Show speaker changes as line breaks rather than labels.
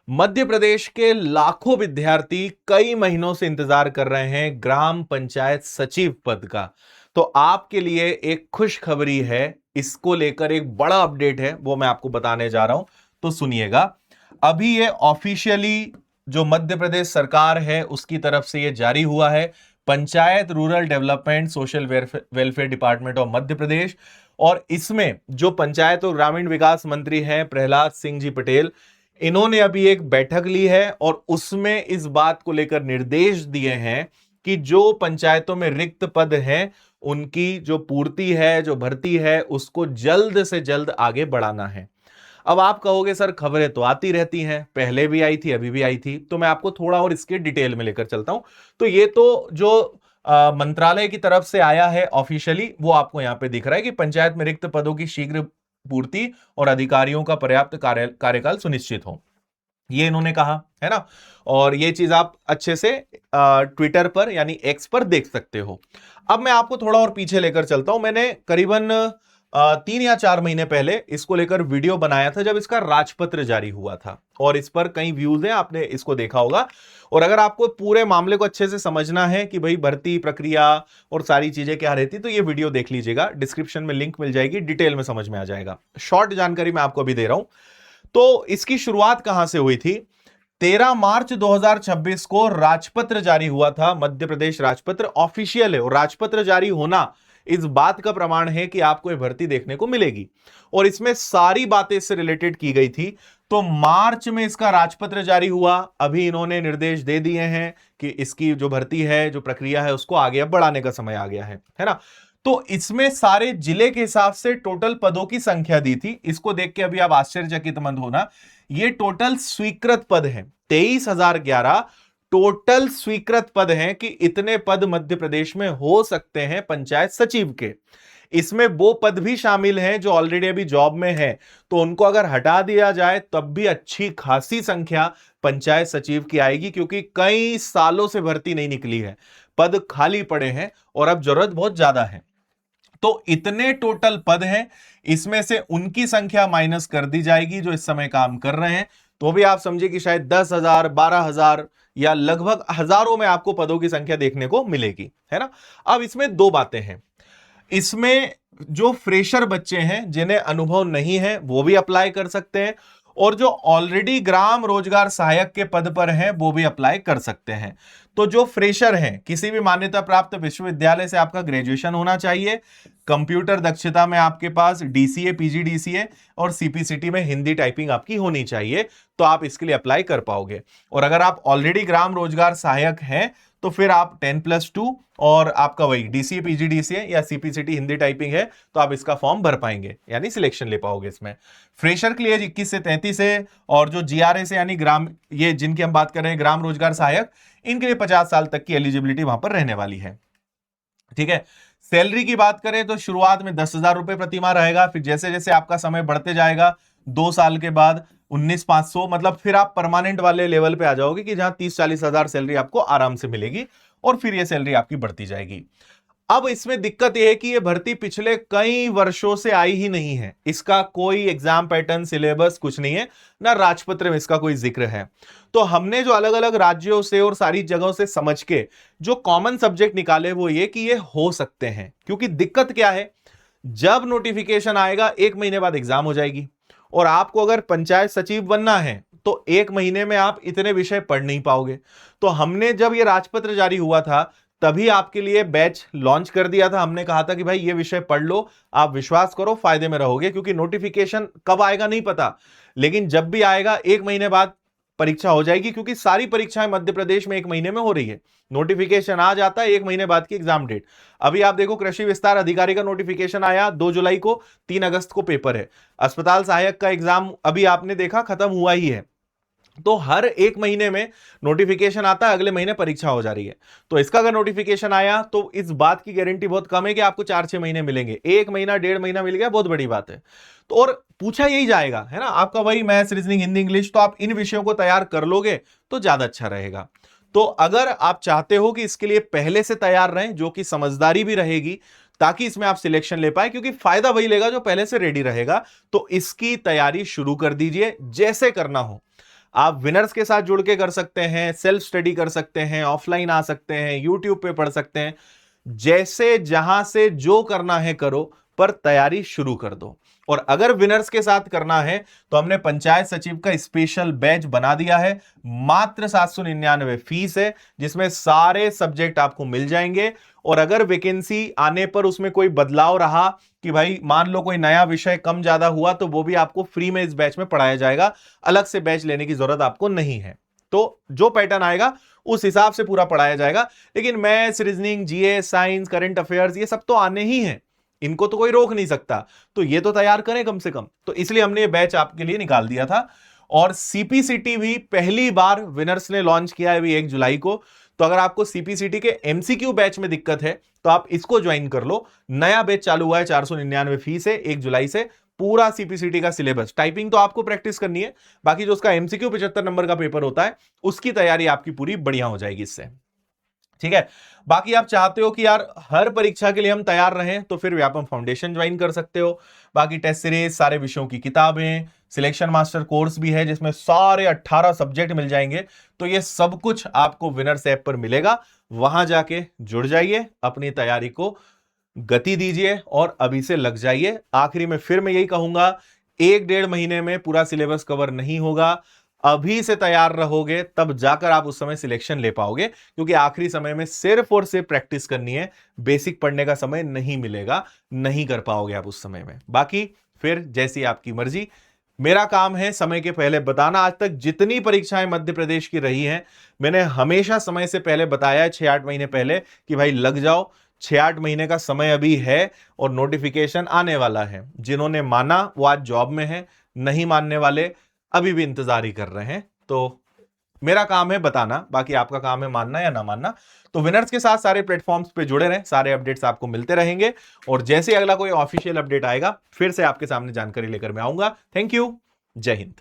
मध्य प्रदेश के लाखों विद्यार्थी कई महीनों से इंतजार कर रहे हैं ग्राम पंचायत सचिव पद का। तो आपके लिए एक खुशखबरी है, इसको लेकर एक बड़ा अपडेट है, वो मैं आपको बताने जा रहा हूं। तो सुनिएगा, अभी ये ऑफिशियली जो मध्य प्रदेश सरकार है उसकी तरफ से ये जारी हुआ है। Panchayat rural development social welfare department of Madhya Pradesh, और इसमें जो पंचायत और ग्रामीण विकास मंत्री हैं प्रहलाद सिंह जी पटेल, इन्होंने अभी एक बैठक ली है और उसमें इस बात को लेकर निर्देश दिए हैं कि जो पंचायतों में रिक्त पद हैं उनकी जो पूर्ति है, जो भर्ती है, उसको जल्द से जल्द आगे बढ़ाना है। अब आप कहोगे सर खबरें तो आती रहती हैं, पहले भी आई थी अभी भी आई थी, तो मैं आपको थोड़ा और इसके डिटेल में लेकर चलता हूं। तो ये तो जो मंत्रालय की तरफ से आया है ऑफिशियली, वो आपको यहां पे दिख रहा है कि पंचायत में रिक्त पदों की शीघ्र पूर्ति और अधिकारियों का पर्याप्त कार्यकाल सुनिश्चित हो, ये इन्होंने कहा है ना। और ये चीज आप अच्छे से ट्विटर पर यानी एक्स पर देख सकते हो। अब मैं आपको थोड़ा और पीछे लेकर चलता हूं। मैंने करीबन 3 या 4 महीने पहले इसको लेकर वीडियो बनाया था जब इसका राजपत्र जारी हुआ था, और इस पर कई व्यूज हैं, आपने इसको देखा होगा। और अगर आपको पूरे मामले को अच्छे से समझना है कि भाई भर्ती प्रक्रिया और सारी चीजें क्या रहती, तो ये वीडियो देख लीजिएगा, डिस्क्रिप्शन में लिंक मिल जाएगी, डिटेल में समझ में आ जाएगा। शॉर्ट जानकारी मैं आपको अभी दे रहा हूं। तो इसकी शुरुआत कहां से हुई थी? 13 मार्च 2026 को राजपत्र जारी हुआ था। मध्य प्रदेश राजपत्र ऑफिशियल है, और राजपत्र जारी होना इस बात का प्रमाण है कि आपको यह भर्ती देखने को मिलेगी, और इसमें सारी बातें इससे रिलेटेड की गई थी। तो मार्च में इसका राजपत्र जारी हुआ। अभी इन्होंने निर्देश दे दिए हैं कि इसकी जो भर्ती है, जो प्रक्रिया है, उसको आगे अब बढ़ाने का समय आ गया है ना। तो इसमें सारे जिले के हिसाब से टोटल पदों की संख्या दी थी। इसको देख के अभी आप आश्चर्यचकित मत होना, ये टोटल स्वीकृत पद हैं 23,011 टोटल स्वीकृत पद हैं कि इतने पद मध्य प्रदेश में हो सकते हैं पंचायत सचिव के। इसमें वो पद भी शामिल हैं जो ऑलरेडी अभी जॉब में हैं, तो उनको अगर हटा दिया जाए तब भी अच्छी खासी संख्या पंचायत सचिव की आएगी, क्योंकि कई सालों से भर्ती नहीं निकली है, पद खाली पड़े हैं और अब जरूरत बहुत ज्यादा है। तो इतने टोटल पद हैं, इसमें से उनकी संख्या माइनस कर दी जाएगी जो इस समय काम कर रहे हैं। तो भी आप समझिए कि शायद 10,000, 12,000 या लगभग हजारों में आपको पदों की संख्या देखने को मिलेगी, है ना। अब इसमें दो बातें हैं। इसमें जो फ्रेशर बच्चे हैं जिन्हें अनुभव नहीं है वो भी अप्लाई कर सकते हैं, और जो ऑलरेडी ग्राम रोजगार सहायक के पद पर हैं वो भी अप्लाई कर सकते हैं। तो जो फ्रेशर हैं, किसी भी मान्यता प्राप्त विश्वविद्यालय से आपका ग्रेजुएशन होना चाहिए, कंप्यूटर दक्षता में आपके पास डीसीए, पीजीडीसीए और सीपीसीटी में हिंदी टाइपिंग आपकी होनी चाहिए, तो आप इसके लिए अप्लाई कर पाओगे। और अगर आप ऑलरेडी ग्राम रोजगार सहायक हैं तो फिर आप 10+2 और आपका वही डीसीए, पीजीडीसीए या सीपीसीटी हिंदी टाइपिंग है, तो आप इसका फॉर्म भर पाएंगे, यानी सिलेक्शन ले पाओगे इसमें। फ्रेशर के लिए 21 से 33 है, और जो जीआरए से यानी ग्राम, ये जिनकी हम बात कर रहे हैं ग्राम रोजगार सहायक, इनके लिए 50 साल तक की एलिजिबिलिटी वहां पर रहने वाली है। ठीक है। सैलरी की बात करें तो शुरुआत में 10,000 रुपए प्रति माह रहेगा, फिर जैसे जैसे आपका समय बढ़ते जाएगा 2 साल के बाद 19,500, मतलब फिर आप परमानेंट वाले लेवल पे आ जाओगे कि जहां 30-40 हजार सैलरी आपको आराम से मिलेगी, और फिर ये सैलरी आपकी बढ़ती जाएगी। अब इसमें दिक्कत यह है कि यह भर्ती पिछले कई वर्षों से आई ही नहीं है, इसका कोई एग्जाम पैटर्न, सिलेबस कुछ नहीं है, ना राजपत्र में इसका कोई जिक्र है। तो हमने जो अलग अलग राज्यों से और सारी जगहों से समझ के जो कॉमन सब्जेक्ट निकाले वो ये कि ये हो सकते हैं। क्योंकि दिक्कत क्या है, जब नोटिफिकेशन आएगा 1 महीने बाद एग्जाम हो जाएगी, और आपको अगर पंचायत सचिव बनना है तो 1 महीने में आप इतने विषय पढ़ नहीं पाओगे। तो हमने जब ये राजपत्र जारी हुआ था तभी आपके लिए बैच लॉन्च कर दिया था। हमने कहा था कि भाई ये विषय पढ़ लो, आप विश्वास करो फायदे में रहोगे, क्योंकि नोटिफिकेशन कब आएगा नहीं पता, लेकिन जब भी आएगा 1 महीने बाद परीक्षा हो जाएगी, क्योंकि सारी परीक्षाएं मध्य प्रदेश में 1 महीने में हो रही है। नोटिफिकेशन आ जाता है 1 महीने बाद की एग्जाम डेट। अभी आप देखो, कृषि विस्तार अधिकारी का नोटिफिकेशन आया 2 जुलाई को, 3 अगस्त को पेपर है। अस्पताल सहायक का एग्जाम अभी आपने देखा खत्म हुआ ही है। तो हर 1 महीने में नोटिफिकेशन आता है, अगले महीने परीक्षा हो जा रही है। तो इसका अगर नोटिफिकेशन आया तो इस बात की गारंटी बहुत कम है कि आपको 4-6 महीने मिलेंगे। 1 महीना, 1.5 महीना मिल गया, बहुत बड़ी बात है। तो और पूछा यही जाएगा, है ना, आपका वही मैथ्स, रीजनिंग, हिंदी, इंग्लिश, तो आप इन विषयों को तैयार कर लोगे तो ज्यादा अच्छा रहेगा। तो अगर आप चाहते हो कि इसके लिए पहले से तैयार रहें, जो कि समझदारी भी रहेगी, ताकि इसमें आप सिलेक्शन ले पाए, क्योंकि फायदा वही लेगा जो पहले से रेडी रहेगा, तो इसकी तैयारी शुरू कर दीजिए जैसे करना हो। आप विनर्स के साथ जुड़ के कर सकते हैं, सेल्फ स्टडी कर सकते हैं, ऑफलाइन आ सकते हैं, यूट्यूब पे पढ़ सकते हैं, जैसे जहां से जो करना है करो, पर तैयारी शुरू कर दो। और अगर विनर्स के साथ करना है तो हमने पंचायत सचिव का स्पेशल बैच बना दिया है, मात्र 799 फीस है, जिसमें सारे सब्जेक्ट आपको मिल जाएंगे। और अगर वैकेंसी आने पर उसमें कोई बदलाव रहा कि भाई मान लो कोई नया विषय कम ज्यादा हुआ, तो वो भी आपको फ्री में इस बैच में पढ़ाया जाएगा, अलग से बैच लेने की जरूरत आपको नहीं है। तो जो पैटर्न आएगा उस हिसाब से पूरा पढ़ाया जाएगा। लेकिन maths, reasoning, GS, science, current affairs, ये सब तो आने ही हैं, इनको तो कोई रोक नहीं सकता, तो ये तो तैयार करें कम से कम। तो इसलिए हमने ये बैच आपके लिए निकाल दिया था। और सीपीसीटी भी पहली बार विनर्स ने लॉन्च किया है अभी 1 जुलाई को। तो अगर आपको सीपीसीटी के एमसीक्यू बैच में दिक्कत है तो आप इसको ज्वाइन कर लो। नया बैच चालू हुआ है, 499 फीस है, 1 जुलाई से। पूरा सीपीसीटी का सिलेबस, टाइपिंग तो आपको प्रैक्टिस करनी है, बाकी जो उसका एमसीक्यू 75 नंबर का पेपर होता है उसकी तैयारी आपकी पूरी बढ़िया हो जाएगी इससे। ठीक है। बाकी आप चाहते हो कि यार हर परीक्षा के लिए हम तैयार रहें, तो फिर व्यापम फाउंडेशन ज्वाइन कर सकते हो। बाकी टेस्ट सीरीज, सारे विषयों की किताबें, सिलेक्शन मास्टर कोर्स भी है जिसमें सारे 18 सब्जेक्ट मिल जाएंगे। तो ये सब कुछ आपको विनर्स ऐप पर मिलेगा, वहां जाके जुड़ जाइए, अपनी तैयारी को गति दीजिए और अभी से लग जाइए। आखिरी में फिर मैं यही कहूंगा, 1-1.5 महीने में पूरा सिलेबस कवर नहीं होगा। अभी से तैयार रहोगे तब जाकर आप उस समय सिलेक्शन ले पाओगे, क्योंकि आखिरी समय में सिर्फ और सिर्फ प्रैक्टिस करनी है, बेसिक पढ़ने का समय नहीं मिलेगा, नहीं कर पाओगे आप उस समय में। बाकी फिर जैसी आपकी मर्जी। मेरा काम है समय के पहले बताना। आज तक जितनी परीक्षाएं मध्य प्रदेश की रही हैं, मैंने हमेशा समय से पहले बताया है, 6-8 महीने पहले, कि भाई लग जाओ, 6-8 महीने का समय अभी है और नोटिफिकेशन आने वाला है। जिन्होंने माना वो आज जॉब में है, नहीं मानने वाले अभी भी इंतजार ही कर रहे हैं। तो मेरा काम है बताना, बाकी आपका काम है मानना या ना मानना। तो विनर्स के साथ सारे प्लेटफॉर्म्स पे जुड़े रहें, सारे अपडेट्स आपको मिलते रहेंगे। और जैसे अगला कोई ऑफिशियल अपडेट आएगा फिर से आपके सामने जानकारी लेकर मैं आऊंगा। थैंक यू, जय हिंद।